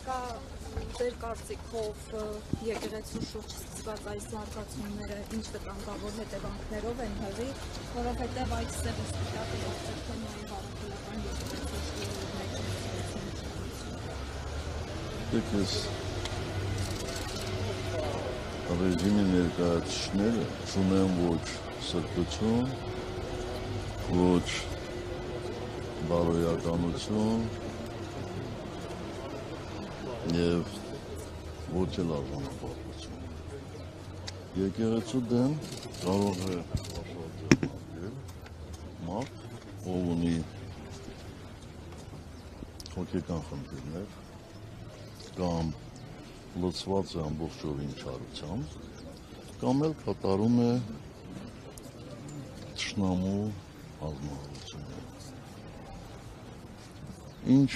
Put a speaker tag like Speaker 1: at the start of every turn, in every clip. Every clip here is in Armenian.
Speaker 1: Կա ձեր կարծիքով եկեղեցու շուրջ սկսված այս զարգացումները ինչ վտանգավոր հետևանքներով են հղի, որովհետև այդ սևը սպիտակը թեմայի հարաբերական եկեղեցու
Speaker 2: ռեժիմի ներկայացուցիչները չունեն ոչ սրբություն, ոչ բարոյականություն և ոչ էլ արժանապատվություն։ Եկեղեցու դեմ կարող է աշխատել մարդ, ով ունի հոգեկան խնդիրներ կամ լծված է ամբողջովին չարությամբ, կամ էլ կատարում է թշնամու հանձնարարությունները։ Ինչ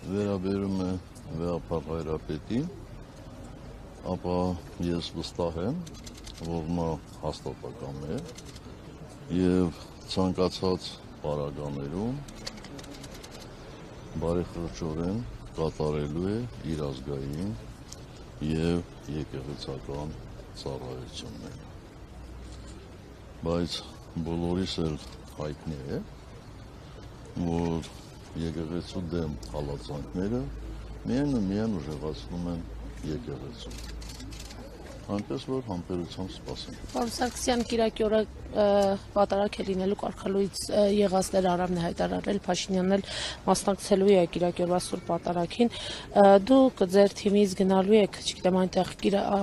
Speaker 2: վերաբերում է Վեհապար Հայրապետին, ապա ես վստահ եմ, որ նա հաստատակամ է և ցանկացած պարագաներում բարեխղճորեն կատարելու է իր ազգային և եկեղեցական ծառայությունները։ Բայց բոլորիս էլ հայտնի է, որ եկեղեցու դեմ հալածանքները միայն ու միայն ուժեղացնում են եկեղեցուն։ Այնպես որ համբերությամբ սպասենք։
Speaker 3: Պարոն Սարգսյան, կիրակի օրը պատարագ է լինելու կարգալույց եղածներ Արամն է հայտարարել, Փաշինյանն էլ մասնակցելու է կիրակի օրվա սուրբ պատարագին։ Դուք ձեր թիմից գնալու եք, չգիտեմ, այնտեղ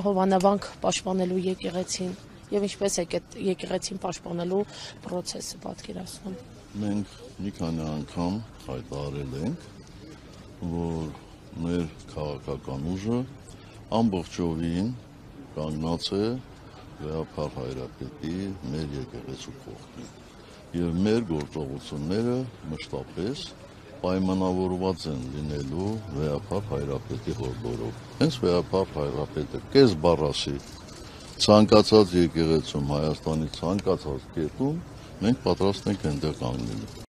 Speaker 3: հովանավանք պաշտպանելու եկեղեցին եւ ինչպես եք այդ եկեղեցին պաշտպանելու process-ը պատկերացնում։
Speaker 2: Մենք մի քանի անգամ հայտարարել ենք, որ մեր քաղաքական ուժը ամբողջովին կանգնած է Վեհապար Հայրապետի մեր եկեղեցու կողքին եւ մեր գործողությունները մշտապես պայմանավորված են լինելու Վեհապար Հայրապետի հորդորով։ Հենց Վեհապար Հայրապետը կես բառ ասի ցանկացած եկեղեցում, Հայաստանի ցանկացած կետում մենք պատրաստ ենք այնտեղ կանգնելու։